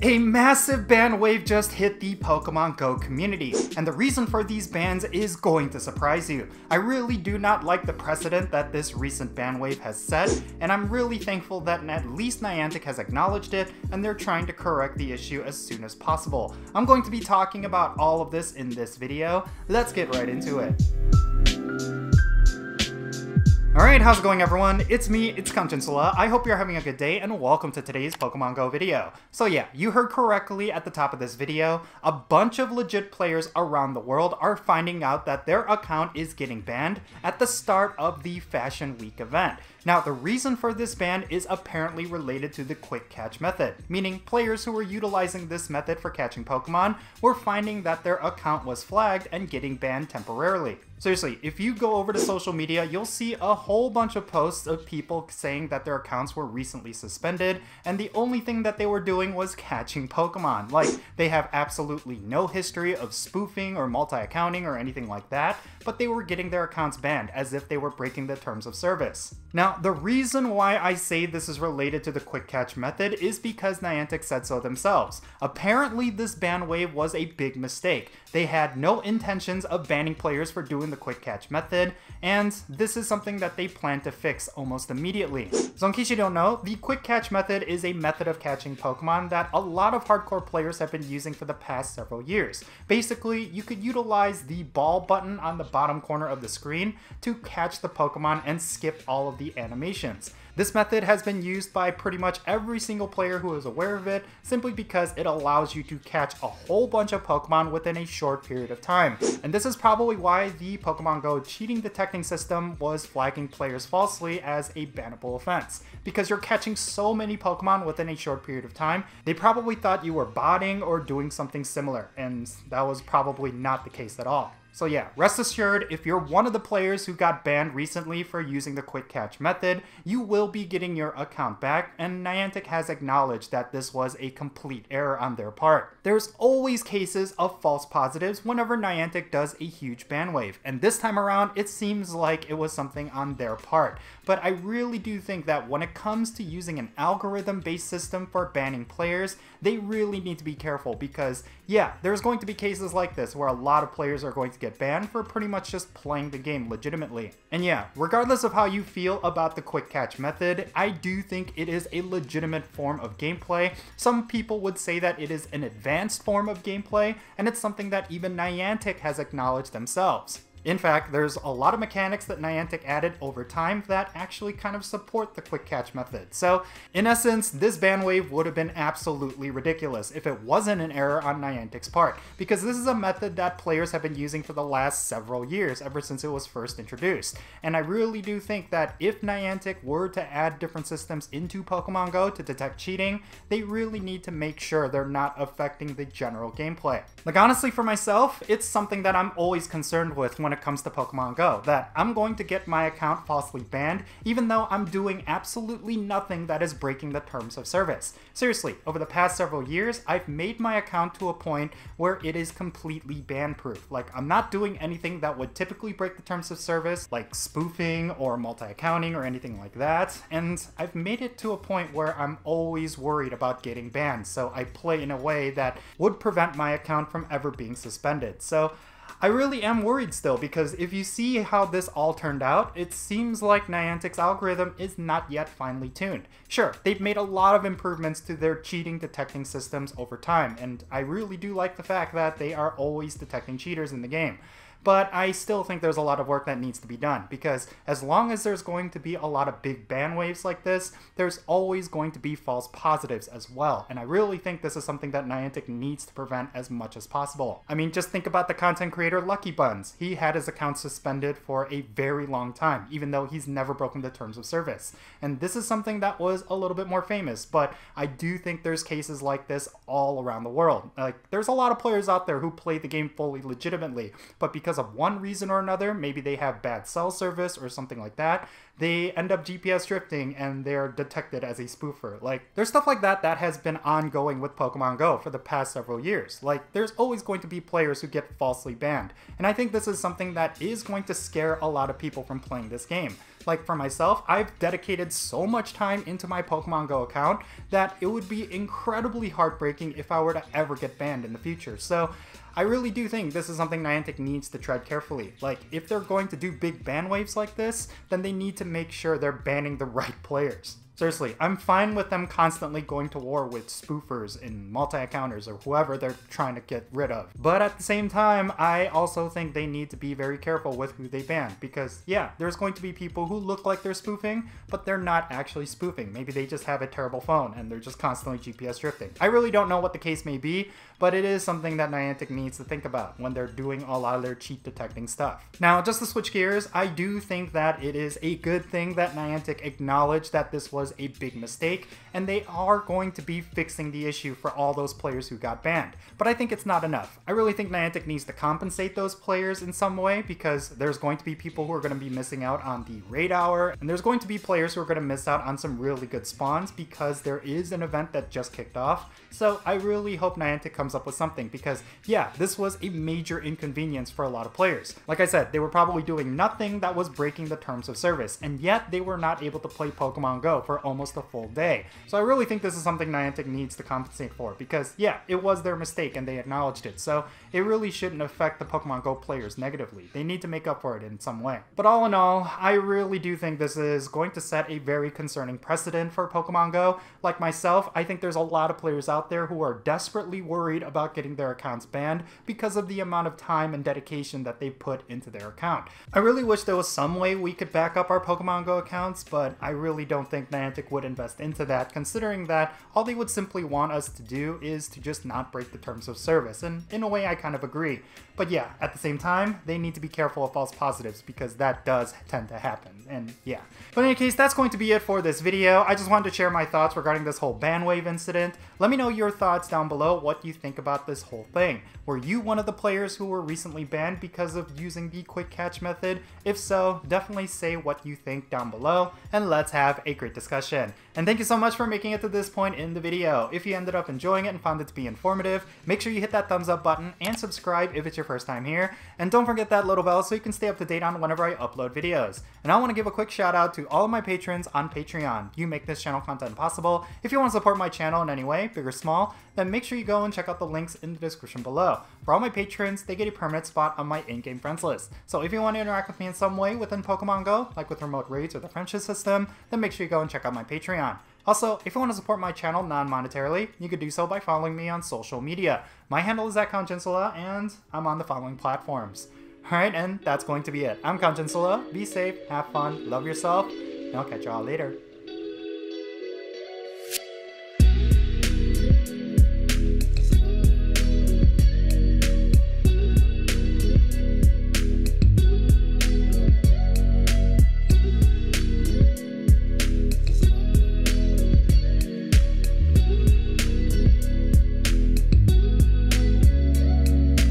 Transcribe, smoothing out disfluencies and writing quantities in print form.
A massive ban wave just hit the Pokemon Go community, and the reason for these bans is going to surprise you. I really do not like the precedent that this recent ban wave has set, and I'm really thankful that at least Niantic has acknowledged it, and they're trying to correct the issue as soon as possible. I'm going to be talking about all of this in this video. Let's get right into it. Alright, how's it going everyone? It's me, it's Jinsula. I hope you're having a good day and welcome to today's Pokemon Go video. So yeah, you heard correctly at the top of this video. A bunch of legit players around the world are finding out that their account is getting banned at the start of the Fashion Week event. Now, the reason for this ban is apparently related to the quick catch method, meaning players who were utilizing this method for catching Pokemon were finding that their account was flagged and getting banned temporarily. Seriously, if you go over to social media, you'll see a whole bunch of posts of people saying that their accounts were recently suspended, and the only thing that they were doing was catching Pokemon. Like, they have absolutely no history of spoofing or multi-accounting or anything like that, but they were getting their accounts banned as if they were breaking the terms of service. Now, the reason why I say this is related to the quick catch method is because Niantic said so themselves. Apparently, this ban wave was a big mistake. They had no intentions of banning players for doing the quick catch method, and this is something that they plan to fix almost immediately. So in case you don't know, the quick catch method is a method of catching Pokemon that a lot of hardcore players have been using for the past several years. Basically, you could utilize the ball button on the bottom corner of the screen to catch the Pokemon and skip all of the animations. This method has been used by pretty much every single player who is aware of it, simply because it allows you to catch a whole bunch of Pokemon within a short period of time. And this is probably why the Pokemon Go cheating detecting system was flagging players falsely as a bannable offense. Because you're catching so many Pokemon within a short period of time, they probably thought you were botting or doing something similar, and that was probably not the case at all. So yeah, rest assured, if you're one of the players who got banned recently for using the quick catch method, you will be getting your account back, and Niantic has acknowledged that this was a complete error on their part. There's always cases of false positives whenever Niantic does a huge ban wave, and this time around it seems like it was something on their part. But I really do think that when it comes to using an algorithm-based system for banning players, they really need to be careful, because yeah, there's going to be cases like this where a lot of players are going to get banned for pretty much just playing the game legitimately. And yeah, regardless of how you feel about the quick catch method, I do think it is a legitimate form of gameplay. Some people would say that it is an advanced form of gameplay, and it's something that even Niantic has acknowledged themselves. In fact, there's a lot of mechanics that Niantic added over time that actually kind of support the quick catch method. So, in essence, this ban wave would have been absolutely ridiculous if it wasn't an error on Niantic's part, because this is a method that players have been using for the last several years, ever since it was first introduced. And I really do think that if Niantic were to add different systems into Pokemon Go to detect cheating, they really need to make sure they're not affecting the general gameplay. Like, honestly, for myself, it's something that I'm always concerned with when it comes to Pokemon Go, that I'm going to get my account falsely banned even though I'm doing absolutely nothing that is breaking the terms of service. Seriously, over the past several years, I've made my account to a point where it is completely ban-proof. Like, I'm not doing anything that would typically break the terms of service, like spoofing or multi-accounting or anything like that, and I've made it to a point where I'm always worried about getting banned, so I play in a way that would prevent my account from ever being suspended. So I really am worried still, because if you see how this all turned out, it seems like Niantic's algorithm is not yet finely tuned. Sure, they've made a lot of improvements to their cheating detecting systems over time, and I really do like the fact that they are always detecting cheaters in the game. But I still think there's a lot of work that needs to be done, because as long as there's going to be a lot of big ban waves like this, there's always going to be false positives as well, and I really think this is something that Niantic needs to prevent as much as possible. I mean, just think about the content creator Lucky Buns. He had his account suspended for a very long time, even though he's never broken the terms of service. And this is something that was a little bit more famous, but I do think there's cases like this all around the world. Like, there's a lot of players out there who play the game fully legitimately, but because because of one reason or another, maybe they have bad cell service or something like that, they end up GPS drifting and they're detected as a spoofer. Like, there's stuff like that that has been ongoing with Pokemon Go for the past several years. Like, there's always going to be players who get falsely banned. And I think this is something that is going to scare a lot of people from playing this game. Like, for myself, I've dedicated so much time into my Pokemon Go account that it would be incredibly heartbreaking if I were to ever get banned in the future. So I really do think this is something Niantic needs to tread carefully. Like, if they're going to do big ban waves like this, then they need to make sure they're banning the right players. Seriously, I'm fine with them constantly going to war with spoofers and multi-accounters or whoever they're trying to get rid of. But at the same time, I also think they need to be very careful with who they ban, because yeah, there's going to be people who look like they're spoofing, but they're not actually spoofing. Maybe they just have a terrible phone and they're just constantly GPS drifting. I really don't know what the case may be, but it is something that Niantic needs to think about when they're doing a lot of their cheat detecting stuff. Now, just to switch gears, I do think that it is a good thing that Niantic acknowledged that this was a big mistake, and they are going to be fixing the issue for all those players who got banned. But I think it's not enough. I really think Niantic needs to compensate those players in some way, because there's going to be people who are going to be missing out on the raid hour, and there's going to be players who are going to miss out on some really good spawns because there is an event that just kicked off. So I really hope Niantic comes up with something, because yeah, this was a major inconvenience for a lot of players. Like I said, they were probably doing nothing that was breaking the terms of service, and yet they were not able to play Pokemon Go for almost a full day. So I really think this is something Niantic needs to compensate for, because yeah, it was their mistake and they acknowledged it. So it really shouldn't affect the Pokemon Go players negatively. They need to make up for it in some way. But all in all, I really do think this is going to set a very concerning precedent for Pokemon Go. Like myself, I think there's a lot of players out there who are desperately worried about getting their accounts banned because of the amount of time and dedication that they put into their account. I really wish there was some way we could back up our Pokemon Go accounts, but I really don't think Niantic would invest into that, considering that all they would simply want us to do is to just not break the terms of service, and in a way I kind of agree. But yeah, at the same time, they need to be careful of false positives, because that does tend to happen, and yeah. But in any case, that's going to be it for this video. I just wanted to share my thoughts regarding this whole ban wave incident. Let me know your thoughts down below, what you think about this whole thing. Were you one of the players who were recently banned because of using the quick catch method? If so, definitely say what you think down below, and let's have a great discussion. And thank you so much for making it to this point in the video. If you ended up enjoying it and found it to be informative, make sure you hit that thumbs up button and subscribe if it's your first time here. And don't forget that little bell so you can stay up to date on whenever I upload videos. And I want to give a quick shout out to all of my patrons on Patreon. You make this channel content possible. If you want to support my channel in any way, big or small, then make sure you go and check out the links in the description below. For all my patrons, they get a permanent spot on my in-game friends list. So if you want to interact with me in some way within Pokemon Go, like with remote raids or the friendship system, then make sure you go and check out my Patreon. Also, if you want to support my channel non-monetarily, you could do so by following me on social media. My handle is @Jinsula, and I'm on the following platforms. Alright, and that's going to be it. I'm Jinsula. Be safe, have fun, love yourself, and I'll catch y'all later.